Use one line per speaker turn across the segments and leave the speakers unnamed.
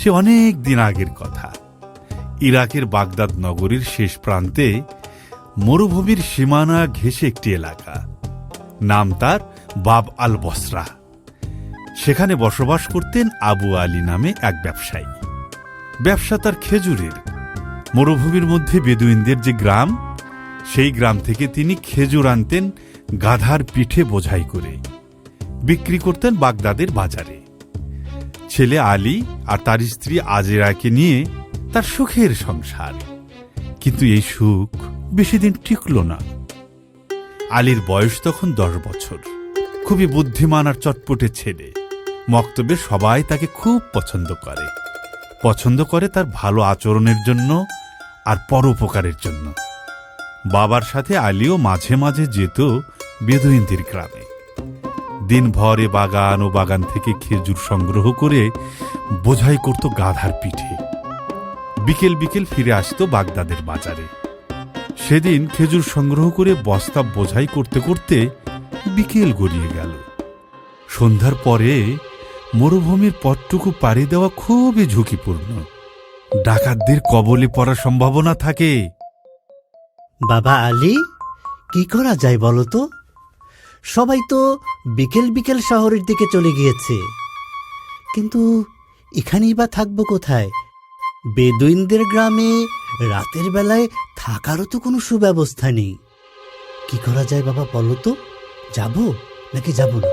সে অনেক দিন আগের কথা। ইরাকের বাগদাদ নগরীর শেষ প্রান্তে মরুভূমির সীমানা ঘেঁষে একটি এলাকা, নাম তার বাব আল বসরা। সেখানে বসবাস করতেন আবু আলী নামে এক ব্যবসায়ী। ব্যবসা তার খেজুরের। মরুভূমির মধ্যে বেদুইনদের যে গ্রাম, সেই গ্রাম থেকে তিনি খেজুর আনতেন গাধার পিঠে বোঝাই করে, বিক্রি করতেন বাগদাদের বাজারে। ছেলে আলী আর তার স্ত্রী আজেরাকে নিয়ে তার সুখের সংসার। কিন্তু এই সুখ বেশি দিন টিকল না। আলীর বয়স তখন 10 বছর। খুবই বুদ্ধিমান আর চটপটে ছেলে। মক্তবে সবাই তাকে খুব পছন্দ করে তার ভালো আচরণের জন্য আর পরোপকারের জন্য। বাবার সাথে আলীও মাঝে মাঝে যেত বেদুইনদের গ্রামে। দিনভর বাগান ও বাগান থেকে খেজুর সংগ্রহ করে বোঝাই করত গাধার পিঠে। বিকেল বিকেল ফিরে আসত বাগদাদের বাজারে। সেদিন খেজুর সংগ্রহ করে বস্তা বোঝাই করতে করতে বিকেল গড়িয়ে গেল। সন্ধ্যার পরে মরুভূমির পথটুকু পাড়ি দেওয়া খুবই ঝুঁকিপূর্ণ। ডাকাতদের কবলে পড়ার সম্ভাবনা থাকে।
বাবা আলী, কি করা যায় বলো তো? সবাই তো বিকেল বিকেল শহরের দিকে চলে গিয়েছে, কিন্তু এখানেই বা থাকবো কোথায়? বেদুইনদের গ্রামে রাতের বেলায় থাকারও তো কোনো সুব্যবস্থা নেই। কি করা যায় বাবা বলো তো? যাবো নাকি যাবো না?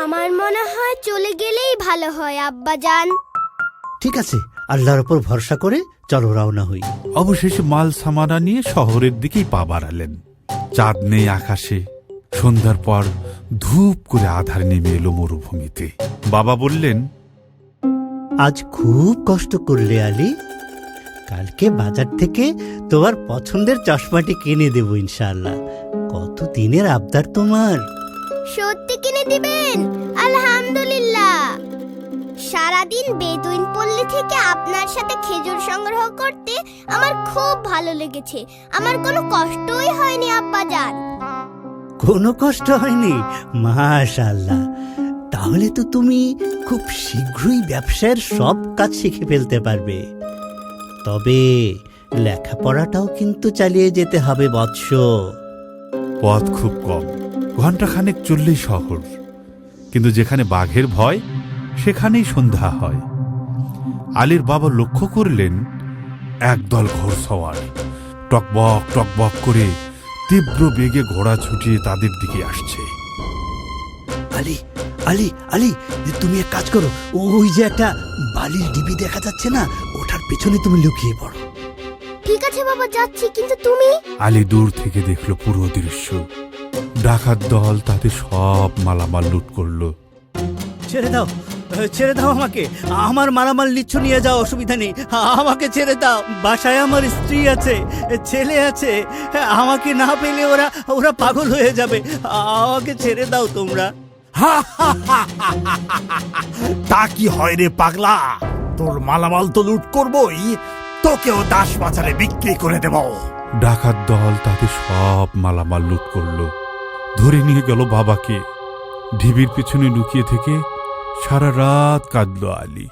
আমার মনে হয় চলে গেলেই ভালো হয় আব্বাজান।
ঠিক আছে, আল্লাহর উপর ভরসা করে চলো রওনা হই।
অবশেষে মাল সামানা নিয়ে শহরের দিকেই পা বাড়ালেন। চাঁদ নেই আকাশে। সন্ধ্যার পর ধূপ করে আধার নেমে এলো মরুভূমিতে। বাবা বললেন,
আজ খুব কষ্ট করলে আলী। কালকে বাজার থেকে তোমার পছন্দের চশমাটি কিনে দেব ইনশাআল্লাহ। কত দিনের আবদার তোমার।
সত্যি কিনে দিবেন? আলহামদুলিল্লাহ। সারাদিন বেদুইন পল্লী থেকে আপনার সাথে খেজুর সংগ্রহ করতে আমার খুব ভালো লেগেছে। আমার কোনো কষ্টই হয়নি আব্বাজান।
কোনো কষ্ট হয়নি? মাশাআল্লাহ। তাহলে তো তুমি খুব শীঘ্রই ব্যবসার সব কাজ শিখে ফেলতে পারবে। তবে লেখাপড়াটাও কিন্তু চালিয়ে যেতে হবে বৎস।
পথ খুব কম, ঘণ্টাখানেক চললেই শহর। কিন্তু যেখানে বাঘের ভয়, সেখানেই সন্ধ্যা হয়। আলীর বাবা লক্ষ্য করলেন একদল ঘোড়সওয়ার টকবক টকবক করে তীব্র বেগে ঘোড়া ছুটিয়ে তাদের দিকে আসছে।
আলী আলী আলী, তুমি এক কাজ করো, ওই যে একটা বালির ডিবি দেখা যাচ্ছে না, ওটার পেছনে তুমি লুকিয়ে পড়ো।
ঠিক আছে বাবা, যাচ্ছি। কিন্তু তুমি?
আলী দূর থেকে দেখলো পুরো দৃশ্য। ডাকাত দল তাদের সব মালামাল লুট করলো।
ছেড়ে দাও, ছেড়ে দাও আমাকে। আমার মালামাল নিচ্ছ নিয়ে যাও, অসুবিধা নেই। আমাকে ছেড়ে দাও। বাসায় আমার স্ত্রী আছে, ছেলে আছে। আমাকে না পেলে ওরা পাগল হয়ে যাবে। আমাকে ছেড়ে দাও তোমরা।
তা কি হয় রে পাগলা? তোর মালামাল তো লুট করবই, তোকেও দাস বাজারে বিক্রি করে দেব।
ডাকাত দল তাদের সব মালামাল লুট করলো। ধরে নিয়ে গেল বাবাকে। ঢিবির পিছনে লুকিয়ে থেকে সারা রাত কাঁদল আলী।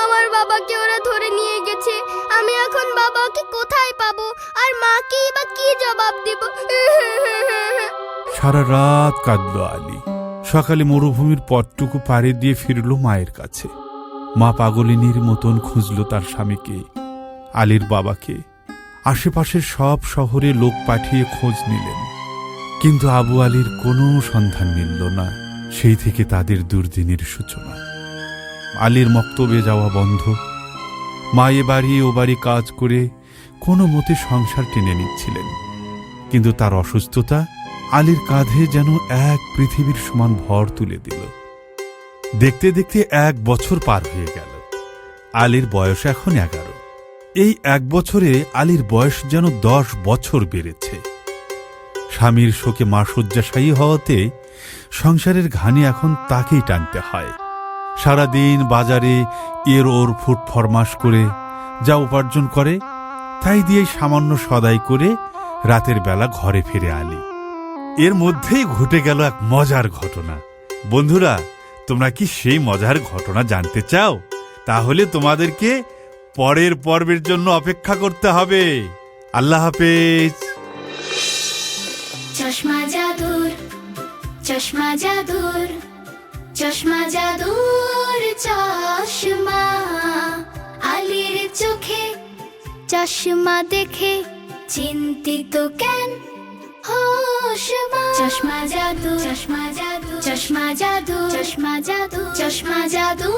আমার বাবাকে ওরা ধরে নিয়ে গেছে। আমি এখন বাবাকে কোথায় পাবো? আর মাকেই বা কি জবাব দেব?
সারা রাত কাঁদল আলী। সকালে মরুভূমির পথটুকু পাড়ি দিয়ে ফিরল মায়ের কাছে। মা পাগলিনীর মতন খুঁজল তার স্বামীকে, আলীর বাবাকে। আশেপাশের সব শহরে লোক পাঠিয়ে খোঁজ নিলেন, কিন্তু আবু আলীর কোনো সন্ধান মিলল না। সেই থেকে তাদের দুর্দিনের সূচনা। আলীর মক্তবে যাওয়া বন্ধ। মা এ বাড়ি ও বাড়ি কাজ করে কোনো মতে সংসার টেনে নিচ্ছিলেন, কিন্তু তার অসুস্থতা আলীর কাঁধে যেন এক পৃথিবীর সমান ভর তুলে দিল। দেখতে দেখতে 1 বছর পার হয়ে গেল। আলীর বয়স এখন 11। এই 1 বছরে আলীর বয়স যেন 10 বছর বেড়েছে। স্বামীর শোকে মা শয্যাশায়ী হওয়াতে সংসারের ঘানি এখন তাকেই টানতে হয়। সারাদিন বাজারে এর ওর ফুট ফরমাস করে যা উপার্জন করে, তাই দিয়েই সামান্য সদাই করে রাতের বেলা ঘরে ফিরে আলী। এর মধ্যেই ঘটে গেল এক মজার ঘটনা। বন্ধুরা, তোমরা কি সেই মজার ঘটনা জানতে চাও? তাহলে তোমাদেরকে পরের পর্বের জন্য অপেক্ষা করতে হবে। আল্লাহ হাফেজ।
চশমা জাদুর, চশমা জাদুর, চশমা জাদুর চশমা। আলীর চোখে চশমা দেখে চিন্তিত কেন হোশমা। চশমা জাদু, চশমা জাদু, চশমা জাদু, চশমা জাদু, চশমা জাদু।